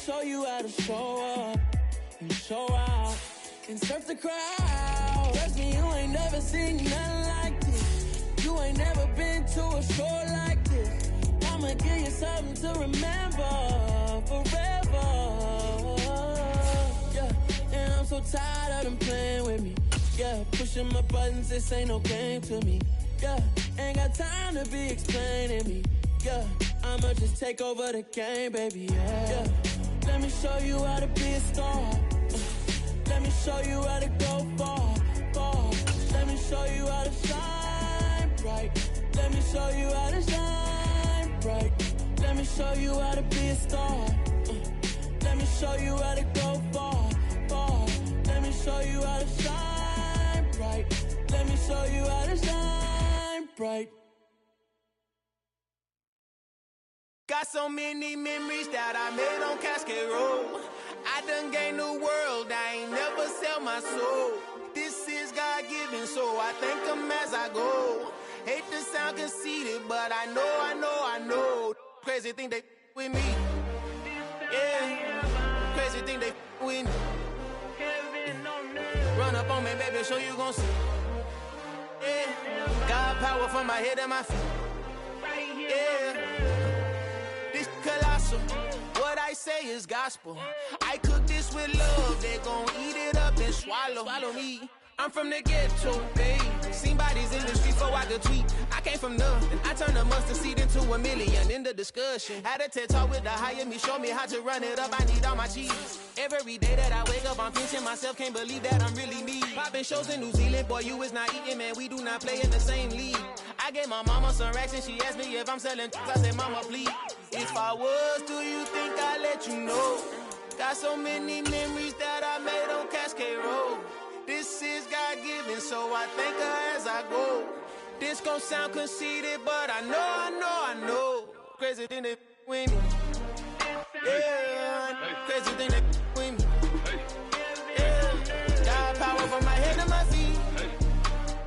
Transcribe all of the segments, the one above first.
show you how to show up and show out and surf the crowd. Trust me, you ain't never seen nothing like this. You ain't never been to a show like this. I'ma give you something to remember forever. Yeah, and I'm so tired of them playing with me. Yeah, pushing my buttons, this ain't no game to me. Yeah, ain't got time to be explaining me. Yeah, I'ma just take over the game, baby. Yeah. Let me show you how to be a star. Let me show you how to go far, far. Let me show you how to shine bright. Let me show you how to shine bright. Let me show you how to be a star. Let me show you how to go far, far. Let me show you how to shine bright. Let me show you how to shine bright. Got so many memories that I made on Cascade Road. I done gained the world, I ain't never sell my soul. This is God-given, so I thank him as I go. Hate to sound conceited, but I know. Crazy thing they with me. Yeah, crazy thing they with me. Run up on me, baby, so you gon' see. Yeah, God power from my head and my feet. Yeah. Colossal, what I say is gospel. I cook this with love, they gon' eat it up and swallow me. I'm from the ghetto, babe. Seen bodies in the street before I could tweet. I came from nothing, I turned a mustard seed into a million. In the discussion, had a TED talk with the higher me, show me how to run it up. I need all my cheese. Every day that I wake up, I'm pinching myself, can't believe that I'm really me. Popping shows in New Zealand, boy, you is not eating, man. We do not play in the same league. I gave my mama some racks and she asked me if I'm selling. I said, mama, please. If I was, do you think I'd let you know? Got so many memories that I made on Cascade Road. This is God-given, so I thank her as I go. This gon' sound conceited, but I know. Crazy thing that with me. Yeah, crazy thing that with me. Yeah, got power from my head to my feet.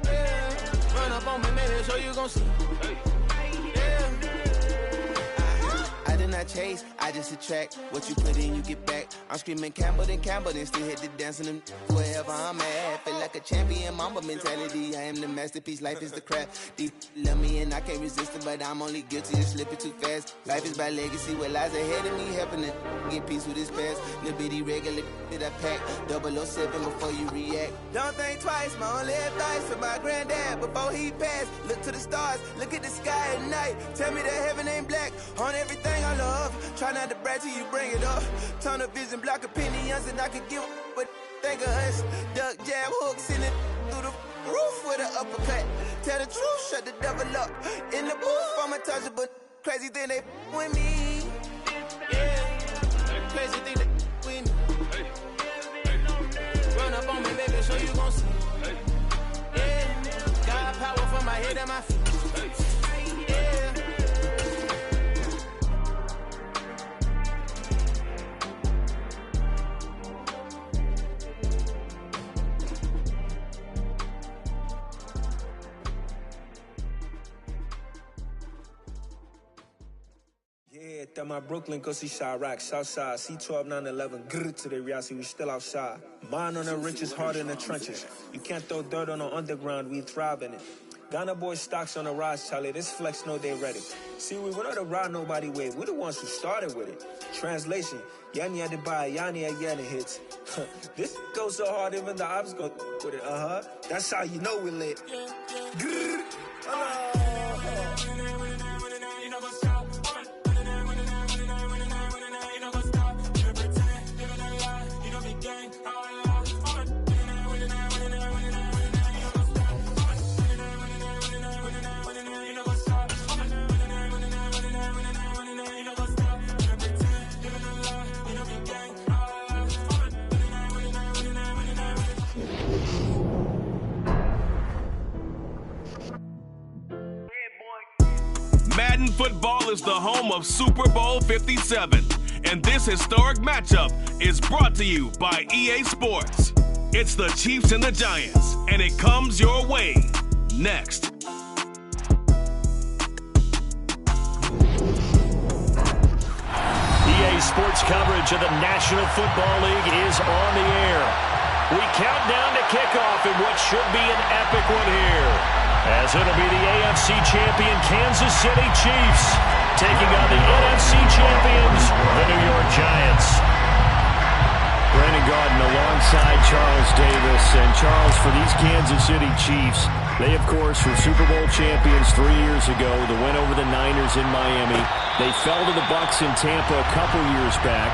Yeah, run up on me, maybe, so you gon' see. I did not chase, I just attract. What you put in, you get back. I'm screaming Campbell, then still hit the dancing and wherever I'm at. Feel like a champion, mamba mentality. I am the masterpiece, life is the crap. These love me and I can't resist it, but I'm only guilty of slipping too fast. Life is by legacy, what lies ahead of me, helping to get peace with this past. Little bitty regular that I pack, 007 before you react. Don't think twice, my only advice for my granddad before he passed. Look to the stars, look at the sky at night. Tell me that heaven ain't black on everything I love. Try not to brag till you bring it up. Tunnel vision, block opinions, and I could give but think of us. Duck, jab, hooks in it through the roof with an uppercut. Tell the truth, shut the devil up. In the booth, I'm untouchable. Crazy thing they with me. Yeah, crazy thing they with me. Run up on me, baby, so you gon' see. Yeah, got power from my head and my feet. At my Brooklyn, go see Chirac, Southside, C12, 911, grrr to the reality, we still outside. Mine on the riches, heart in the trenches. You can't throw dirt on the underground, we thrive in it. Ghana boys stocks on the rise, Charlie, this flex know they ready. See, we were not to ride nobody with, we're the ones who started with it. Translation, Yanni had to buy, Yanni again it hits. This goes so hard, even the ops go with it, That's how you know we lit. Grrr, Madden Football is the home of Super Bowl 57, and this historic matchup is brought to you by EA Sports. It's the Chiefs and the Giants, and it comes your way next. EA sports coverage of the National Football League is on the air. We count down to kickoff in what should be an epic one here, as it'll be the AFC champion Kansas City Chiefs taking on the NFC champions, the New York Giants. Brandon Gaudin alongside Charles Davis. And Charles, for these Kansas City Chiefs, they, of course, were Super Bowl champions 3 years ago. The win over the Niners in Miami. They fell to the Bucs in Tampa a couple years back.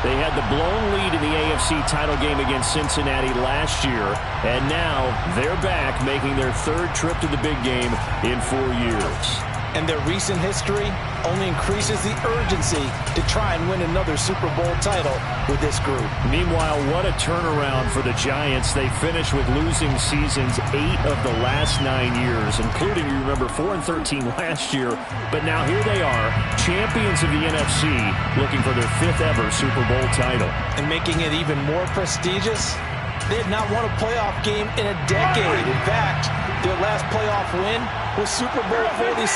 They had the blown lead in the AFC title game against Cincinnati last year. And now they're back, making their third trip to the big game in 4 years. And their recent history only increases the urgency to try and win another Super Bowl title with this group. Meanwhile, what a turnaround for the Giants. They finished with losing seasons 8 of the last 9 years, including, you remember, 4-13 last year. But now here they are, champions of the NFC, looking for their 5th ever Super Bowl title. And making it even more prestigious, they had not won a playoff game in a decade. In fact, their last playoff win was Super Bowl 46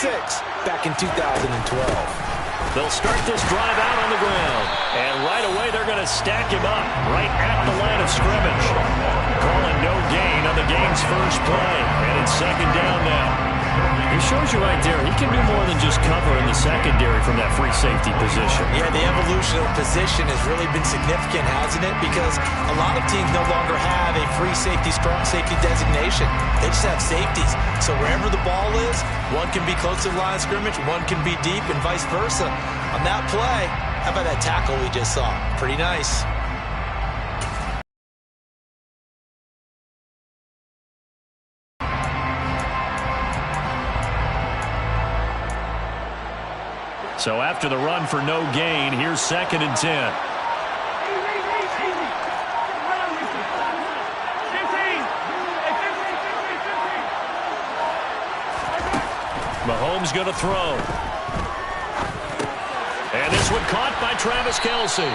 back in 2012. They'll start this drive out on the ground. And right away, they're going to stack him up right at the line of scrimmage. Calling no gain on the game's first play. And it's second down now. It shows you right there, he can do more than just cover in the secondary from that free safety position. Yeah, the evolution of position has really been significant, hasn't it? Because a lot of teams no longer have a free safety, strong safety designation. They just have safeties. So wherever the ball is, one can be close to the line of scrimmage, one can be deep, and vice versa. On that play, how about that tackle we just saw? Pretty nice. So after the run for no gain, here's 2nd and 10. Mahomes going to throw. And this one caught by Travis Kelce.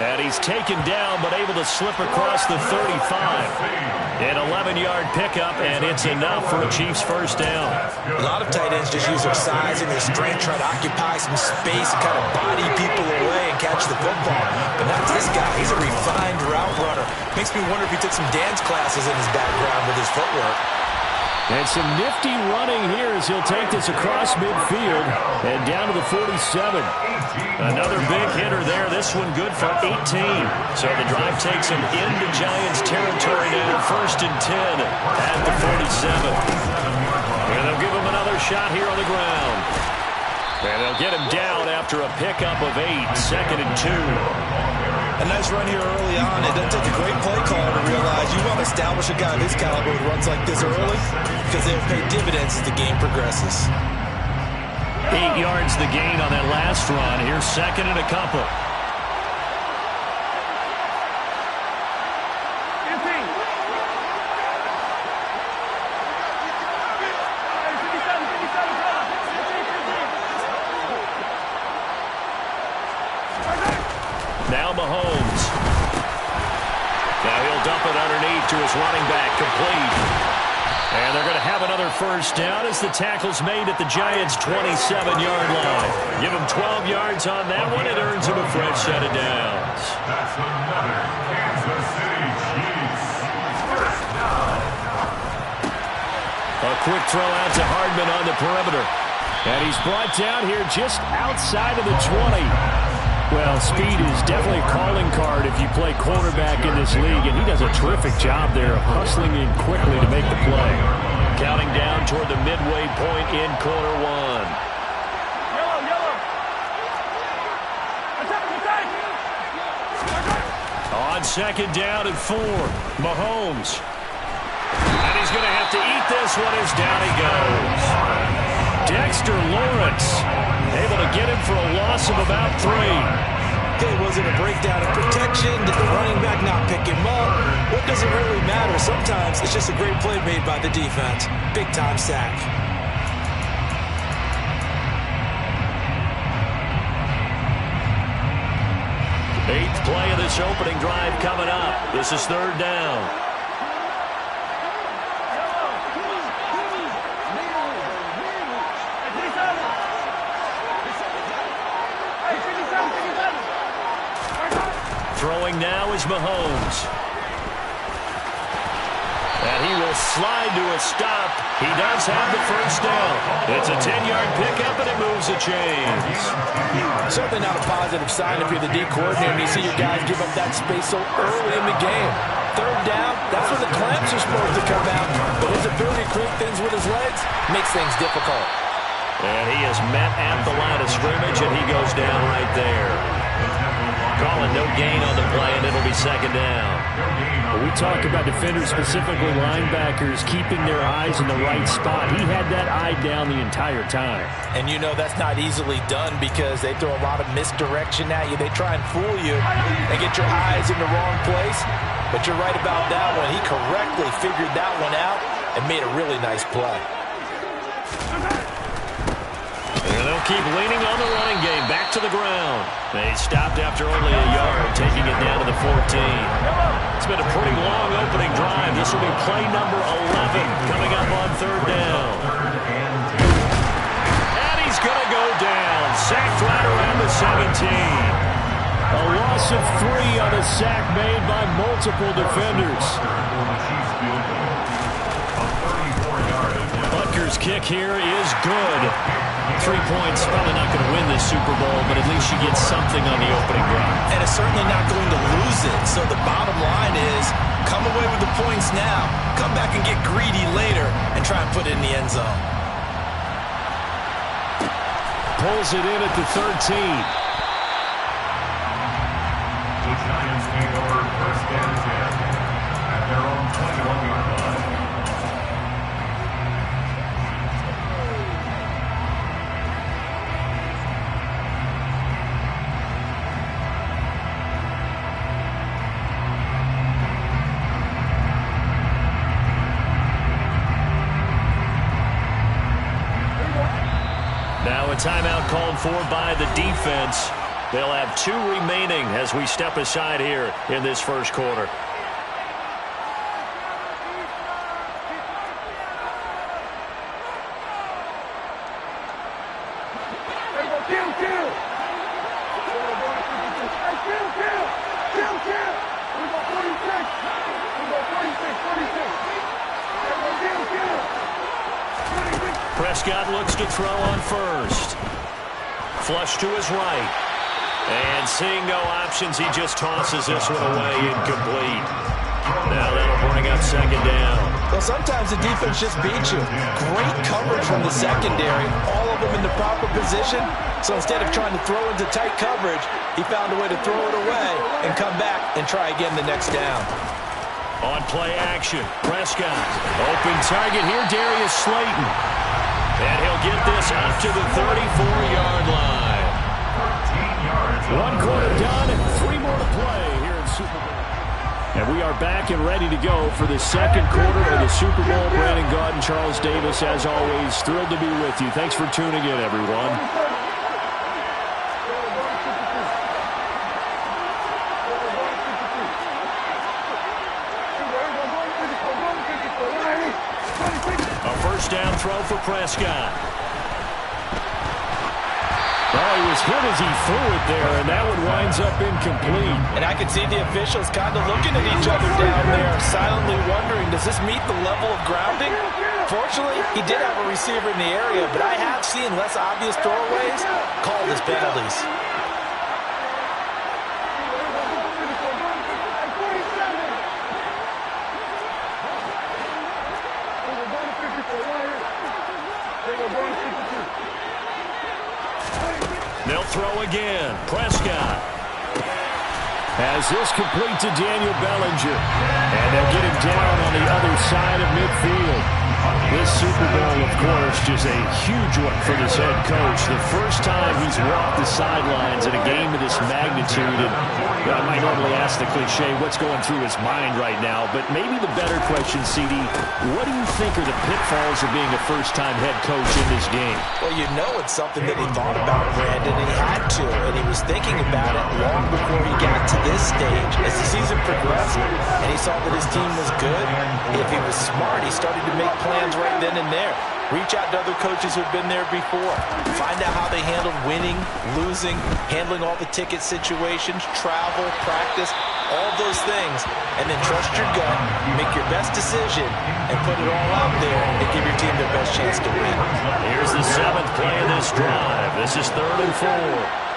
And he's taken down, but able to slip across the 35. An 11-yard pickup, and it's enough for a Chiefs first down. A lot of tight ends just use their size and their strength, try to occupy some space and kind of body people away and catch the football. But not this guy. He's a refined route runner. Makes me wonder if he took some dance classes in his background with his footwork. And some nifty running here as he'll take this across midfield and down to the 47. Another big hitter there. This one good for 18. So the drive takes him into Giants territory now. 1st and 10 at the 47. And they'll give him another shot here on the ground. And they'll get him down after a pickup of 8. 2nd and 2. A nice run here early on. It doesn't take a great play caller to realize you want to establish a guy of his caliber with runs like this early because they'll pay dividends as the game progresses. 8 yards the gain on that last run. Here's 2nd and a couple. Now Mahomes. Now he'll dump it underneath to his running back, complete. And they're going to have another first down as the tackle's made at the Giants' 27-yard line. Give him 12 yards on that one. It earns him a fresh set of downs. That's another Kansas City Chiefs first down. A quick throw out to Hardman on the perimeter. And he's brought down here just outside of the 20. Well, speed is definitely a calling card if you play quarterback in this league, and he does a terrific job there of hustling in quickly to make the play. Counting down toward the midway point in quarter one. On 2nd down and 4, Mahomes. And he's going to have to eat this one as down he goes. Dexter Lawrence able to get him for a loss of about 3. Okay, was it a breakdown of protection? Did the running back not pick him up? What does it really matter? Sometimes it's just a great play made by the defense. Big-time sack. Eighth play of this opening drive coming up. This is 3rd down. Throwing now is Mahomes. And he will slide to a stop. He does have the first down. It's a 10-yard pickup, and it moves the chains. Certainly not a positive sign if you're the D coordinator and you see your guys give up that space so early in the game. Third down, that's when the clamps are supposed to come out. But his ability to create things with his legs makes things difficult. And he is met at the line of scrimmage, and he goes down right there. Calling no gain on the play, and it'll be second down. We talk about defenders, specifically linebackers, keeping their eyes in the right spot. He had that eye down the entire time. And you know that's not easily done because they throw a lot of misdirection at you. They try and fool you and get your eyes in the wrong place. But you're right about that one. He correctly figured that one out and made a really nice play. And they'll keep leaning on the running game. Back to the ground. They stopped after only a yard, taking it down to the 14. It's been a pretty long opening drive. This will be play number 11 coming up on third down. And he's going to go down. Sacked right around the 17. A loss of 3 on a sack made by multiple defenders. Butker's kick here is good. 3 points, probably not going to win this Super Bowl, but at least you get something on the opening drive. And it's certainly not going to lose it. So the bottom line is, come away with the points now, come back and get greedy later, and try and put it in the end zone. Pulls it in at the 13. The Giants take over first and 10 at their own 21-yard line. Now a timeout called for by the defense. They'll have 2 remaining as we step aside here in this first quarter. Prescott looks to throw on first. Flush to his right. And seeing no options, he just tosses this one away, incomplete. Now that'll bring up second down. Well, sometimes the defense just beats you. Great coverage from the secondary, all of them in the proper position. So instead of trying to throw into tight coverage, he found a way to throw it away and come back and try again the next down. On play action, Prescott. Open target here, Darius Slayton. And he'll get this up to the 34-yard line. 1 quarter done and 3 more to play here in Super Bowl. And we are back and ready to go for the second quarter of the Super Bowl. Brandon Gaudin, Charles Davis, as always, thrilled to be with you. Thanks for tuning in, everyone. First down throw for Prescott. Well, he was hit as he threw it there, and that one winds up incomplete. And I can see the officials kind of looking at each other down there, silently wondering, does this meet the level of grounding? Fortunately, he did have a receiver in the area, but I have seen less obvious throwaways called as penalties. They'll throw again. Prescott has this complete to Daniel Bellinger. And they'll get him down on the other side of midfield. This Super Bowl, of course, just a huge one for this head coach. The first time he's walked the sidelines in a game of this magnitude. And I might normally ask the cliche, what's going through his mind right now? But maybe the better question, CD, what do you think are the pitfalls of being a first-time head coach in this game? Well, you know it's something that he thought about, Brandon, and he had to. And he was thinking about it long before he got to this stage. As the season progressed and he saw that his team was good, if he was smart, he started to make plans right then and there. Reach out to other coaches who've been there before. Find out how they handled winning, losing, handling all the ticket situations, travel, practice, all those things. And then trust your gut, make your best decision, and put it all out there and give your team their best chance to win. Here's the 7th play of this drive. This is 3rd and 4.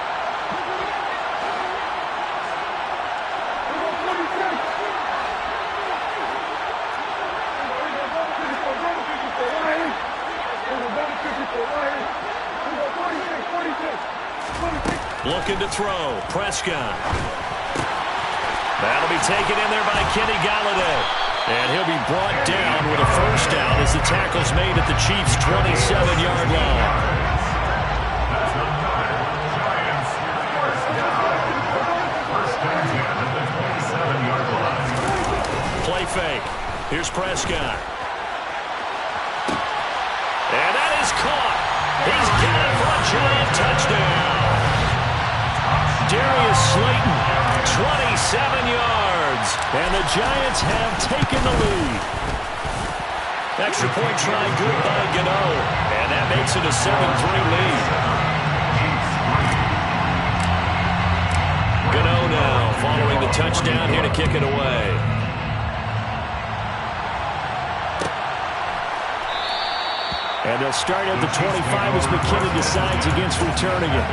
Looking to throw. Prescott. That'll be taken in there by Kenny Galladay. And he'll be brought down with a first down as the tackle's made at the Chiefs' 27-yard line. That's the Giants first down. First and 10 at the 27-yard line. Play fake. Here's Prescott. And that is caught. He's got it for a Giant touchdown. Darius Slayton, 27 yards. And the Giants have taken the lead. Extra point try good by Gano. And that makes it a 7-3 lead. Gano now following the touchdown here to kick it away. And they'll start at the 25 as McKinnon decides against returning it.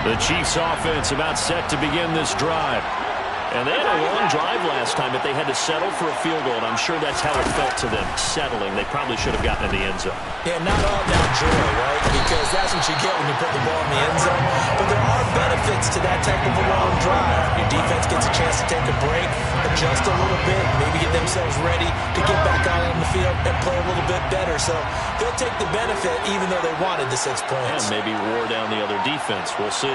The Chiefs offense about set to begin this drive. And they had a long drive last time, but they had to settle for a field goal, and I'm sure that's how it felt to them, settling. They probably should have gotten in the end zone. Yeah, not all down joy, right? Because that's what you get when you put the ball in the end zone. But there are benefits to that type of a long drive. Your defense gets a chance to take a break, adjust a little bit, maybe get themselves ready to get back out on the field and play a little bit better. So they'll take the benefit even though they wanted the 6 points. And maybe wore down the other defense. We'll see.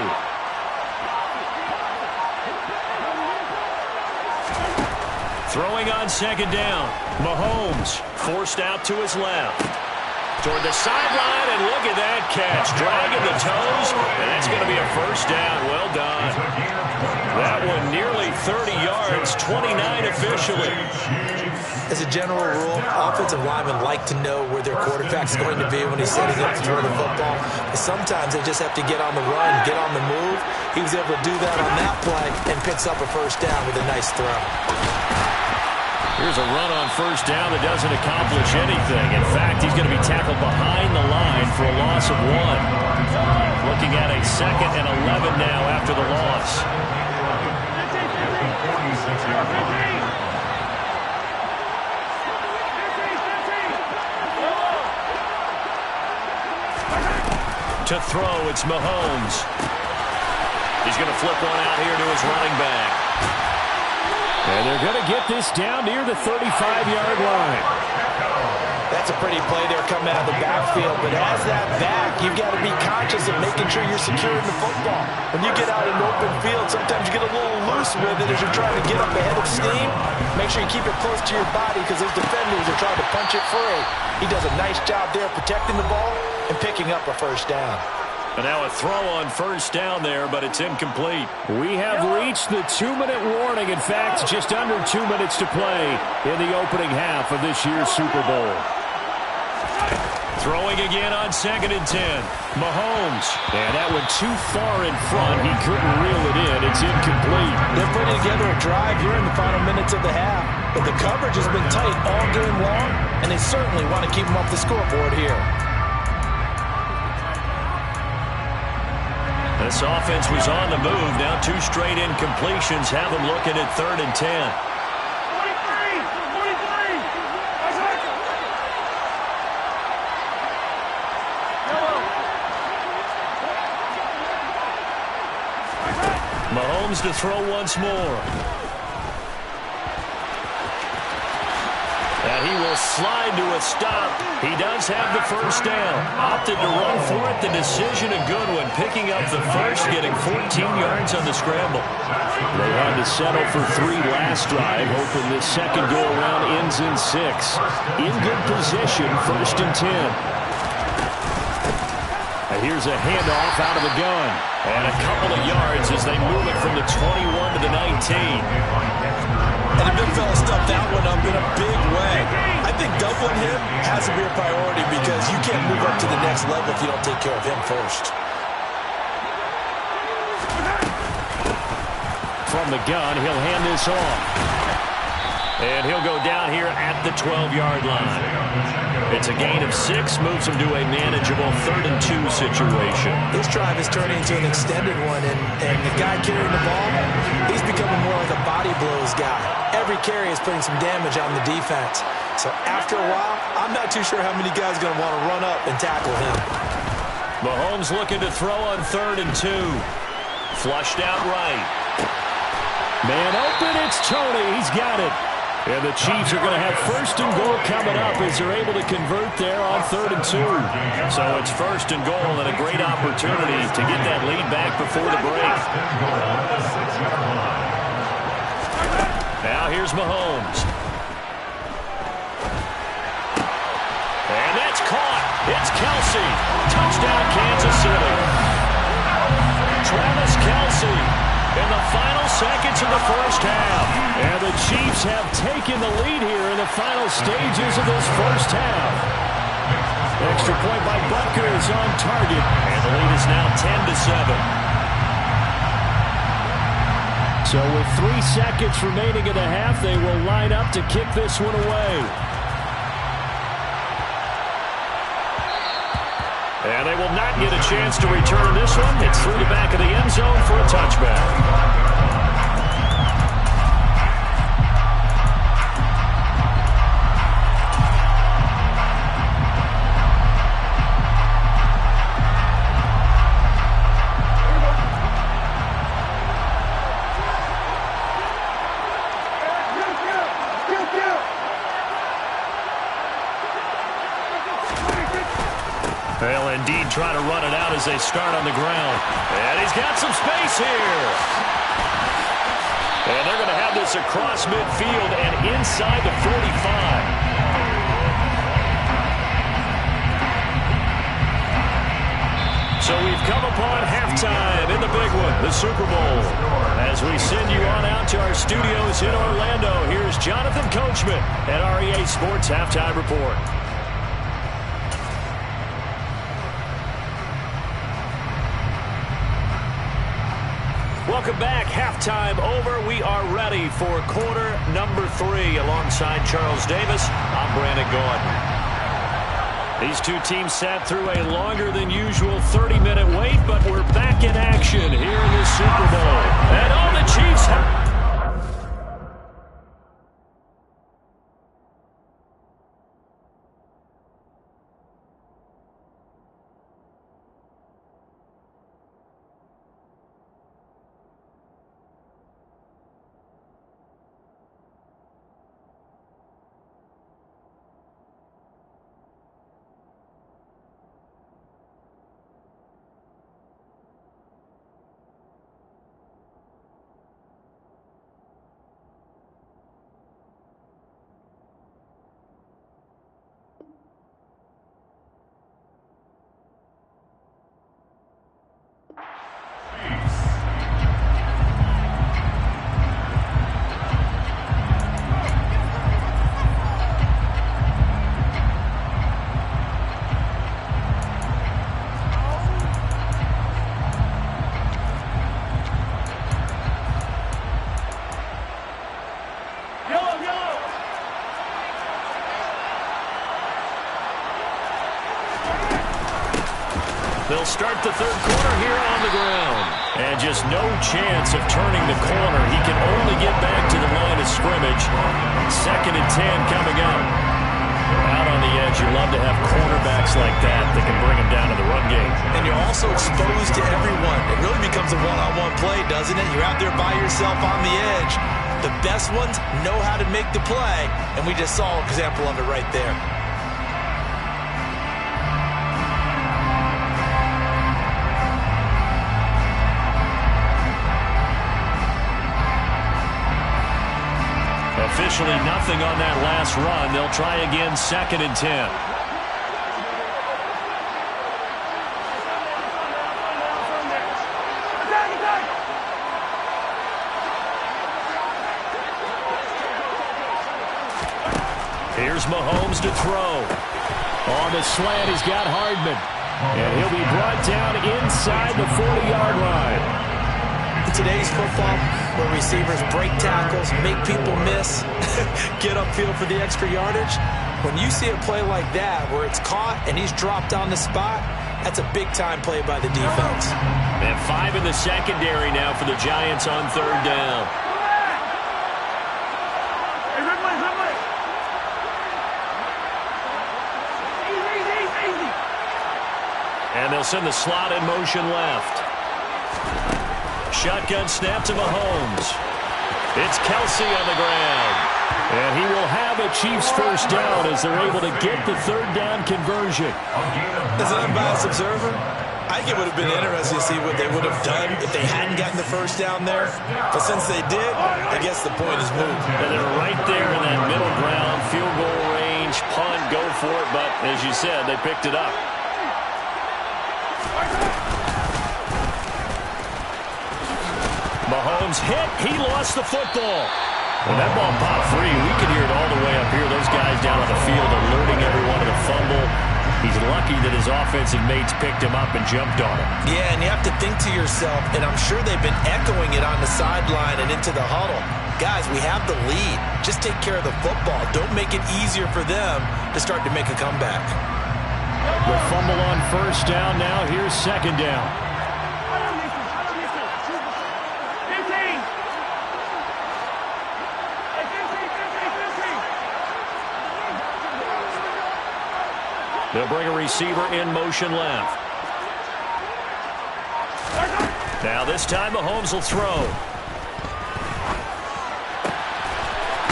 Throwing on 2nd down. Mahomes forced out to his left. Toward the sideline, and look at that catch. Dragging the toes, and that's going to be a first down. Well done. That one nearly 30 yards, 29 officially. As a general rule, offensive linemen like to know where their quarterback's going to be when he's setting up to throw the football. But sometimes they just have to get on the run, get on the move. He was able to do that on that play and picks up a first down with a nice throw. Here's a run on first down that doesn't accomplish anything. In fact, he's going to be tackled behind the line for a loss of 1. Looking at a 2nd and 11 now after the loss. To throw, it's Mahomes. He's going to flip one out here to his running back. And they're going to get this down near the 35-yard line. That's a pretty play there coming out of the backfield. But as that back, you've got to be conscious of making sure you're securing the football. When you get out in open field, sometimes you get a little loose with it as you're trying to get up ahead of steam. Make sure you keep it close to your body because those defenders are trying to punch it free. He does a nice job there protecting the ball and picking up a first down. And now a throw on first down there, but it's incomplete. We have reached the 2-minute warning. In fact, just under 2 minutes to play in the opening half of this year's Super Bowl. Throwing again on 2nd and 10. Mahomes. And that went too far in front. He couldn't reel it in. It's incomplete. They're putting together a drive here in the final minutes of the half. But the coverage has been tight all game long, and they certainly want to keep them off the scoreboard here. This offense was on the move. Now 2 straight incompletions have them looking at 3rd and 10. Mahomes to throw once more. And he will slide to a stop. He does have the first down. Opted to run for it. The decision a good one. Picking up the first, getting 14 yards on the scramble. They had to settle for 3 last drive, hoping this second go-around ends in 6. In good position, 1st and 10. And here's a handoff out of the gun. And a couple of yards as they move it from the 21 to the 19. And the big fella stuffed that one up in a big way. I think doubling him has to be a priority because you can't move up to the next level if you don't take care of him first. From the gun, he'll hand this off. And he'll go down here at the 12-yard line. It's a gain of 6, moves him to a manageable 3rd and 2 situation. This drive is turning into an extended one, and the guy carrying the ball, he's becoming more like a body blows guy. Every carry is putting some damage on the defense. So after a while, I'm not too sure how many guys are going to want to run up and tackle him. Mahomes looking to throw on 3rd and 2. Flushed out right. Man open, it's Tony. He's got it. And the Chiefs are going to have 1st and goal coming up as they're able to convert there on 3rd and 2. So it's 1st and goal and a great opportunity to get that lead back before the break. Now here's Mahomes. And that's caught. It's Kelsey. Touchdown, Kansas City. Travis Kelsey in the final seconds of the first half. And the Chiefs have taken the lead here in the final stages of this first half. Extra point by Butker is on target. And the lead is now 10-7. So with 3 seconds remaining in the half, they will line up to kick this one away. And they will not get a chance to return this one. It's through the back of the end zone for a touchback. They'll indeed try to run it out as they start on the ground. And he's got some space here. And they're going to have this across midfield and inside the 45. So we've come upon halftime in the big one, the Super Bowl. As we send you on out to our studios in Orlando, here's Jonathan Coachman at REA Sports Halftime Report. Welcome back. Halftime over. We are ready for quarter number 3. Alongside Charles Davis, I'm Brandon Gordon. These two teams sat through a longer than usual 30-minute wait, but we're back in action here in the Super Bowl. And all the Chiefs have... They'll start the third quarter here on the ground. And just no chance of turning the corner. He can only get back to the line of scrimmage. 2nd and 10 coming up. Out on the edge, you love to have cornerbacks like that can bring him down to the run game. And you're also exposed to everyone. It really becomes a one-on-one play, doesn't it? You're out there by yourself on the edge. The best ones know how to make the play, and we just saw an example of it right there. Officially nothing on that last run. They'll try again, 2nd and 10. Here's Mahomes to throw. On the slant, he's got Hardman. And he'll be brought down inside the 40-yard line. In today's football, where receivers break tackles, make people miss, get upfield for the extra yardage, when you see a play like that where it's caught and he's dropped on the spot, that's a big-time play by the defense. And 5 in the secondary now for the Giants on 3rd down. And they'll send the slot in motion left. Shotgun snap to Mahomes. It's Kelsey on the ground. And he will have a Chiefs first down as they're able to get the 3rd down conversion. As an unbiased observer, I think it would have been interesting to see what they would have done if they hadn't gotten the first down there. But since they did, I guess the point is moved. And they're right there in that middle ground, field goal range, punt, go for it. But as you said, they picked it up. Mahomes hit. He lost the football. When that ball popped free, we could hear it all the way up here. Those guys down on the field alerting everyone to the fumble. He's lucky that his offensive mates picked him up and jumped on him. Yeah, and you have to think to yourself, and I'm sure they've been echoing it on the sideline and into the huddle. Guys, we have the lead. Just take care of the football. Don't make it easier for them to start to make a comeback. The fumble on 1st down now. Here's 2nd down. They'll bring a receiver in motion left. Now this time Mahomes will throw.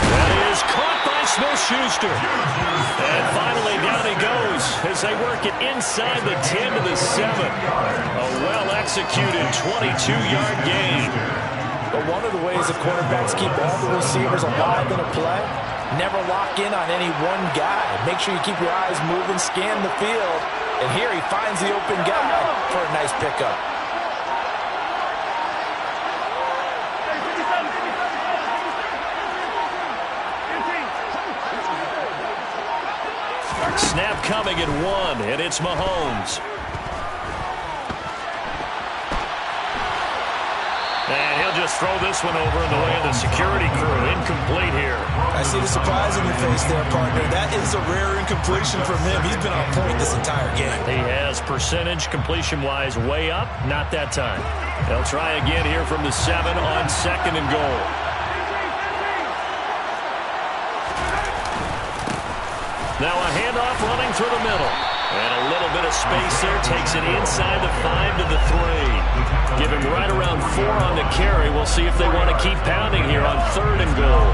That is caught by Smith-Schuster. And finally down he goes as they work it inside the 10 to the 7. A well-executed 22-yard gain. But one of the ways the quarterbacks keep all the receivers alive in a play, never lock in on any one guy. Make sure you keep your eyes moving, scan the field. And here he finds the open guy for a nice pickup. Snap coming at 1, and it's Mahomes. And he'll just throw this one over in the way of the security crew. Incomplete here. I see the surprise in your face there, partner. That is a rare incompletion from him. He's been on point this entire game. He has percentage completion-wise way up. Not that time. They'll try again here from the 7 on 2nd and goal. Now a handoff running through the middle. And a little bit of space there. Takes it inside the 5 to the 3. Give him right around 4 on the carry. We'll see if they want to keep pounding here on 3rd and goal.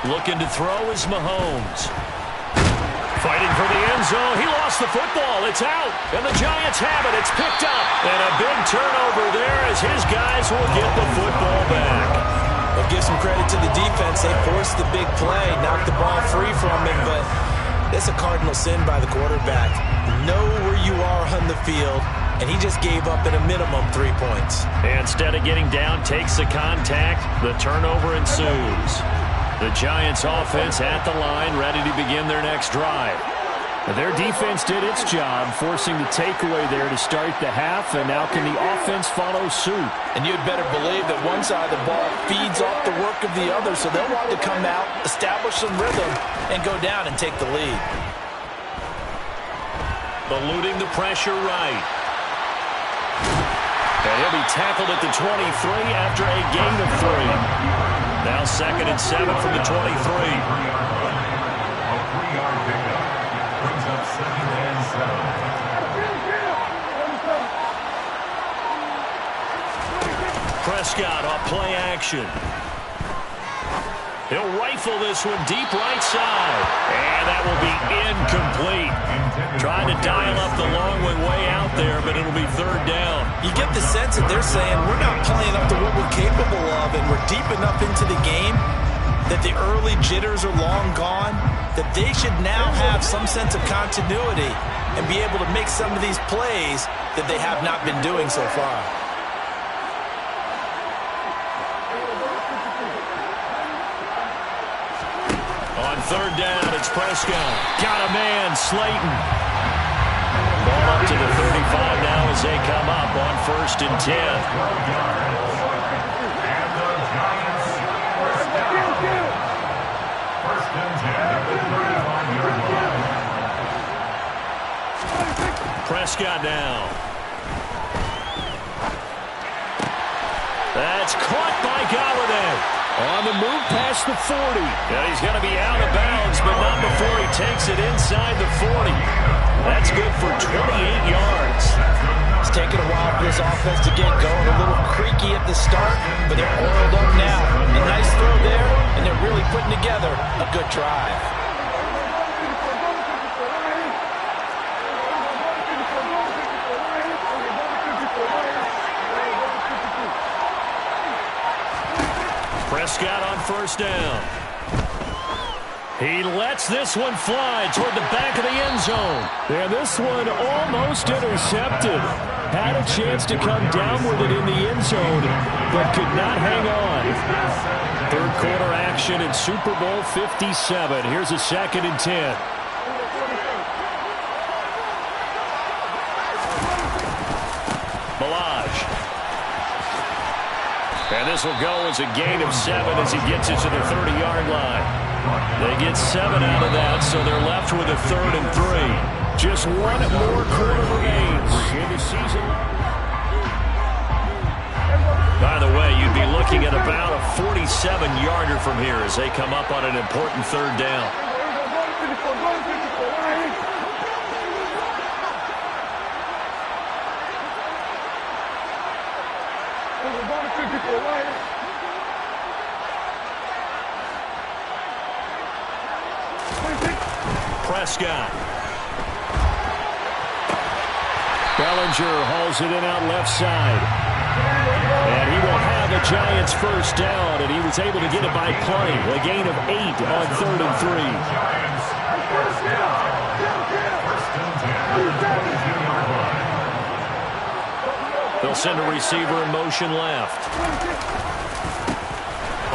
Looking to throw is Mahomes. Fighting for the end zone. He lost the football. It's out. And the Giants have it. It's picked up. And a big turnover there as his guys will get the football back. Well, give some credit to the defense. They forced the big play, knocked the ball free from him, but it's a cardinal sin by the quarterback. Know where you are on the field, and he just gave up at a minimum 3 points. And instead of getting down, takes the contact. The turnover ensues. The Giants offense at the line, ready to begin their next drive. Their defense did its job, forcing the takeaway there to start the half, and now can the offense follow suit? And you'd better believe that one side of the ball feeds off the work of the other, so they'll want to come out, establish some rhythm, and go down and take the lead. Eluding the pressure right. And he'll be tackled at the 23 after a gain of 3. Now 2nd and 7 from the 23. A 3-yard pickup brings up 2nd and 7. Prescott off play action. He'll rifle this one deep right side. And that will be incomplete. Trying to dial up the long one way out there, but it'll be 3rd down. You get the sense that they're saying we're not playing up to what we're capable of, and we're deep enough into the game that the early jitters are long gone, that they should now have some sense of continuity and be able to make some of these plays that they have not been doing so far. On 3rd down, it's Prescott. Got a man, Slayton. Ball up to the 35 now as they come up on 1st and 10. And the Giants first down. 1st and 10 at the 35-yard line. Prescott now. That's caught by Galladay. On the move past the 40. Yeah, he's going to be out of bounds, but not before he takes it inside the 40. That's good for 28 yards. It's taken a while for this offense to get going. A little creaky at the start, but they're oiled up now. A nice throw there, and they're really putting together a good drive. Prescott on 1st down. He lets this one fly toward the back of the end zone. And this one almost intercepted. Had a chance to come down with it in the end zone, but could not hang on. 3rd quarter action in Super Bowl 57. Here's a 2nd and 10. And this will go as a gain of 7 as he gets it to the 30-yard line. They get 7 out of that, so they're left with a 3rd and 3. Just one more quarter remains in the season. By the way, you'd be looking at about a 47-yarder from here as they come up on an important 3rd down. Prescott. Bellinger hauls it in out left side. And he will have a Giants 1st down, and he was able to get it by play. A gain of 8 on 3rd and 3. Giants 1st down. 1st and 10 at the 22-yard line. They'll send a receiver in motion left.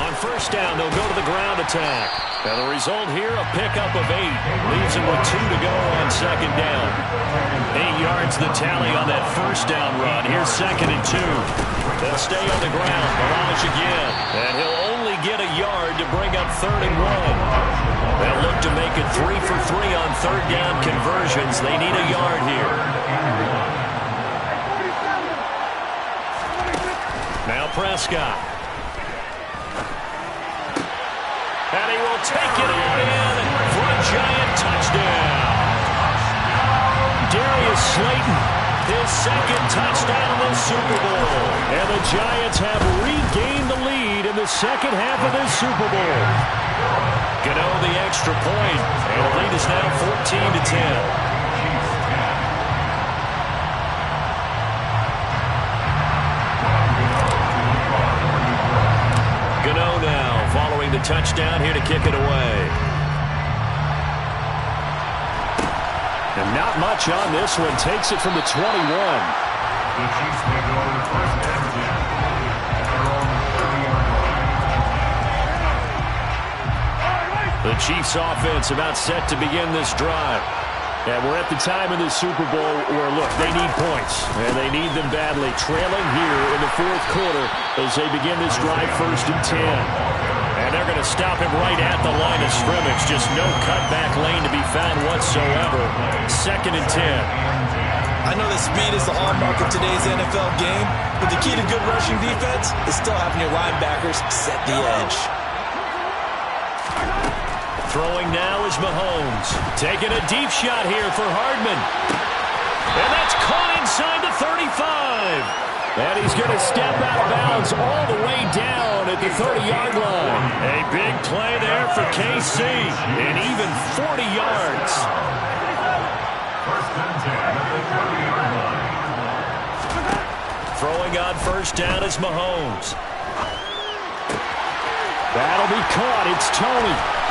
On 1st down, they'll go to the ground attack. Now the result here, a pickup of 8. Leaves them with 2 to go on 2nd down. 8 yards the tally on that 1st down run. Here's 2nd and 2. They'll stay on the ground. Barrage again. And he'll only get a yard to bring up 3rd and 1. They'll look to make it 3 for 3 on 3rd down conversions. They need a yard here. Now Prescott. And he will take it all in for a Giant touchdown. Darius Slayton, his 2nd touchdown of the Super Bowl. And the Giants have regained the lead in the 2nd half of this Super Bowl. Gano the extra point, and the lead is now 14-10. Gano now following the touchdown here to kick it away. And not much on this one. Takes it from the 21. The Chiefs may go 1st and 10 at their own 30-yard line. The Chiefs offense about set to begin this drive. And we're at the time in this Super Bowl where, look, they need points. And they need them badly. Trailing here in the 4th quarter as they begin this drive 1st and 10. And they're going to stop him right at the line of scrimmage. Just no cutback lane to be found whatsoever. 2nd and 10. I know that speed is the hallmark of today's NFL game, but the key to good rushing defense is still having your linebackers set the edge. Throwing now is Mahomes. Taking a deep shot here for Hardman. And that's caught inside the 35. And he's going to step out of bounds all the way down at the 30-yard line. A big play there for KC. And even 40 yards. First and 10 at the 20-yard line. Throwing on first down is Mahomes. That'll be caught. It's Tony.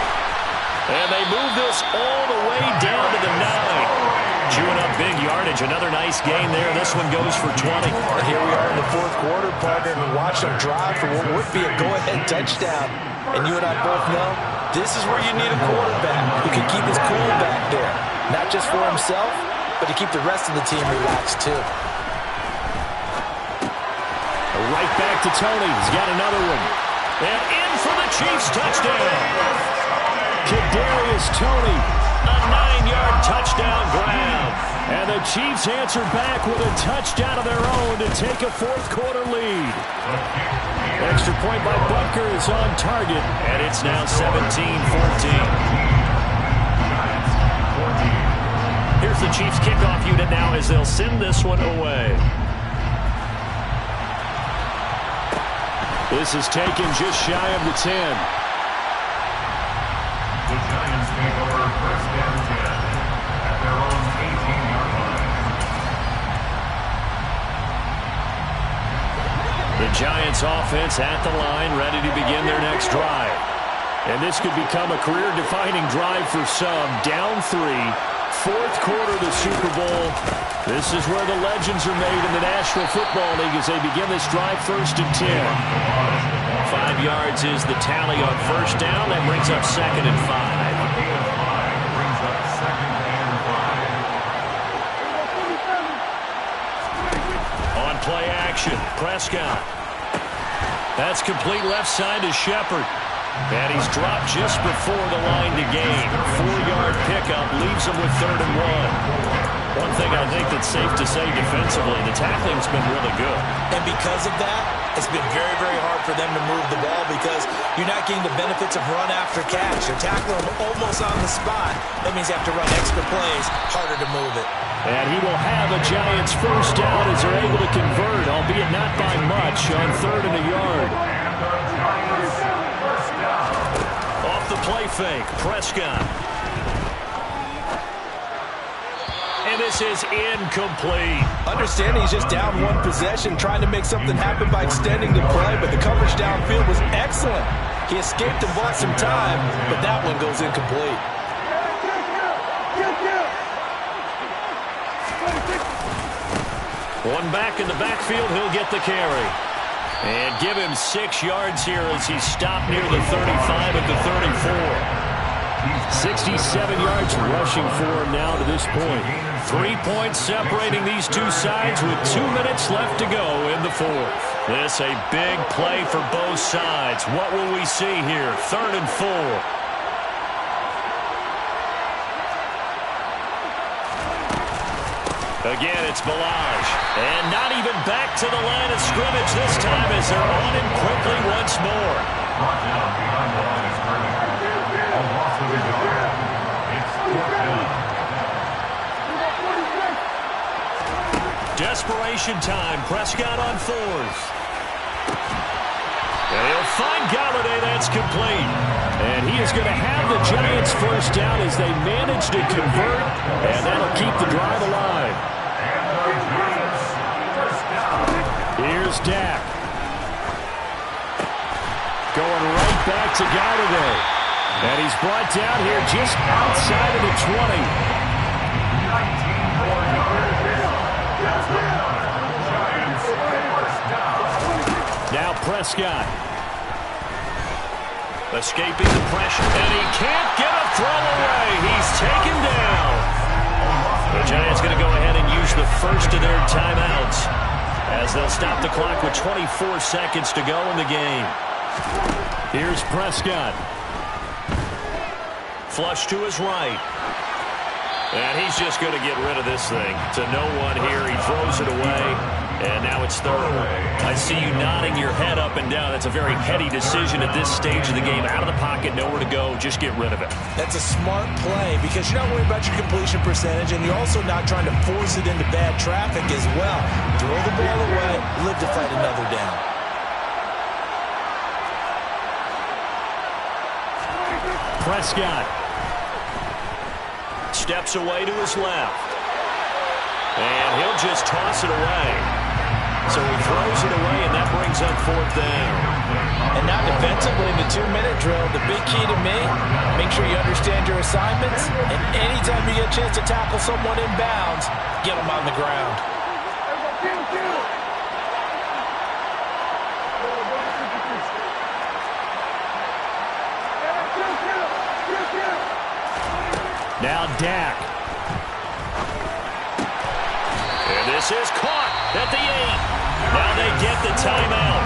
And they move this all the way down to the 9. Chewing up big yardage. Another nice gain there. This one goes for 20. And here we are in the fourth quarter, partner, and watch them drive for what would be a go-ahead touchdown. And you and I both know this is where you need a quarterback who can keep his cool back there. Not just for himself, but to keep the rest of the team relaxed too. Right back to Tony. He's got another one. And in for the Chiefs touchdown. Kadarius Toney, a 9-yard touchdown grab. And the Chiefs answer back with a touchdown of their own to take a fourth quarter lead. Extra point by Butker is on target, and it's now 17-14. Here's the Chiefs kickoff unit now as they'll send this one away. This is taken just shy of the 10. The Giants take over first and 10 at their own 18-yard line. The Giants offense at the line, ready to begin their next drive. And this could become a career-defining drive for some. Down 3, fourth quarter of the Super Bowl. This is where the legends are made in the National Football League as they begin this drive first and 10. 5 yards is the tally on first down. That brings up second and 5. Brings up second and 5. On play action, Prescott. That's complete left side to Shepard. And he's dropped just before the line to gain. 4-yard pickup leaves him with third and 1. One thing I think that's safe to say defensively, the tackling's been really good. And because of that, it's been very, very hard for them to move the ball because you're not getting the benefits of run after catch. You're tackling them almost on the spot. That means you have to run extra plays, harder to move it. And he will have a Giants first down as they're able to convert, albeit not by much, on third and a yard. Off the play fake, Prescott. And this is incomplete. Understanding he's just down one possession, trying to make something happen by extending the play, but the coverage downfield was excellent. He escaped and bought some time, but that one goes incomplete. One back in the backfield, he'll get the carry. And give him 6 yards here as he's stopped near the 35 at the 34. 67 yards rushing for him now to this point. 3 points separating these two sides with 2 minutes left to go in the fourth. This a big play for both sides. What will we see here? Third and 4. Again, it's Balaj. And not even back to the line of scrimmage this time as they're on him quickly once more. Brought down behind the line of scrimmage. A loss of a yard. It's fourth down. Desperation time. Prescott on 4th. And he'll find Galladay. That's complete. And he is going to have the Giants first down as they manage to convert. And that'll keep the drive alive. Here's Dak. Going right back to Galladay. And he's brought down here just outside of the 20. 19 more yards. That's Giants first down. Now Prescott. Escaping the pressure. And he can't get a throw away. He's taken down. The Giants going to go ahead and use the first of their timeouts as they'll stop the clock with 24 seconds to go in the game. Here's Prescott. Flush to his right. And he's just going to get rid of this thing. To no one here. He throws it away. And now it's third. I see you nodding your head up and down. That's a very heady decision at this stage of the game. Out of the pocket, nowhere to go. Just get rid of it. That's a smart play because you're not worried about your completion percentage, and you're also not trying to force it into bad traffic as well. Throw the ball away, live to fight another down. Prescott steps away to his left. And he'll just toss it away. So he throws it away, and that brings up fourth down. And now defensively in the 2-minute drill, the big key to me, make sure you understand your assignments, and anytime you get a chance to tackle someone in bounds, get them on the ground. Now Dak. And this is caught at the 8. Now they get the timeout.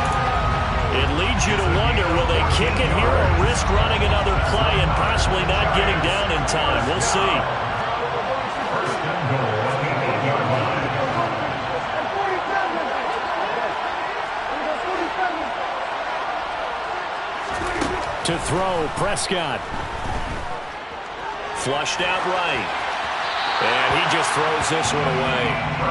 It leads you to wonder, will they kick it here or risk running another play and possibly not getting down in time? We'll see. First and goal at the 8-yard line. To throw, Prescott. Flushed out right. And he just throws this one away.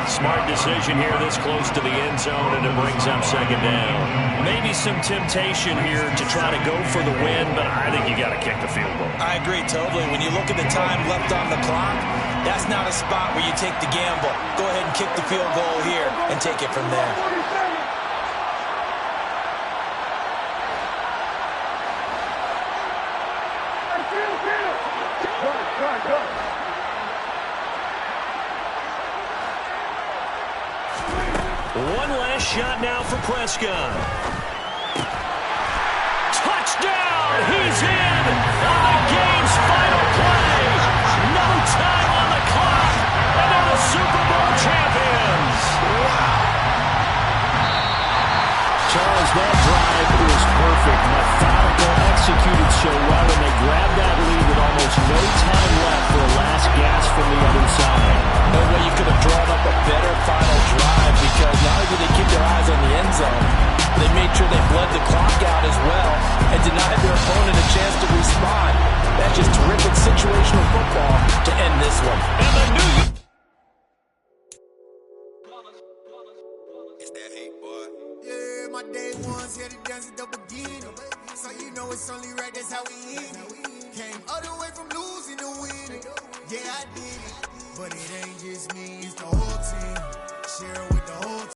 Smart decision here this close to the end zone, and it brings up second down. Maybe some temptation here to try to go for the win, but I think you got to kick the field goal. I agree totally. When you look at the time left on the clock, that's not a spot where you take the gamble. Go ahead and kick the field goal here and take it from there. One last shot now for Prescott. Touchdown! He's in on the game's final play. No time on the clock, and they're the Super Bowl champions. Charles, that drive was perfect. Methodical, executed so well, and they grabbed that lead with almost no time left for a last gasp from the other side. No way you could have drawn up a better final drive, because not only did they keep their eyes on the end zone, they made sure they bled the clock out as well and denied their opponent a chance to respond. That's just terrific situational football to end this one. And the New York. It's that hate, boy. Yeah, my day ones here to dance at the beginning. So you know it's only right, that's how we end it. Came all the way from losing to winning. Yeah, I did it. But it ain't just me, it's the whole team. Share it with the whole team.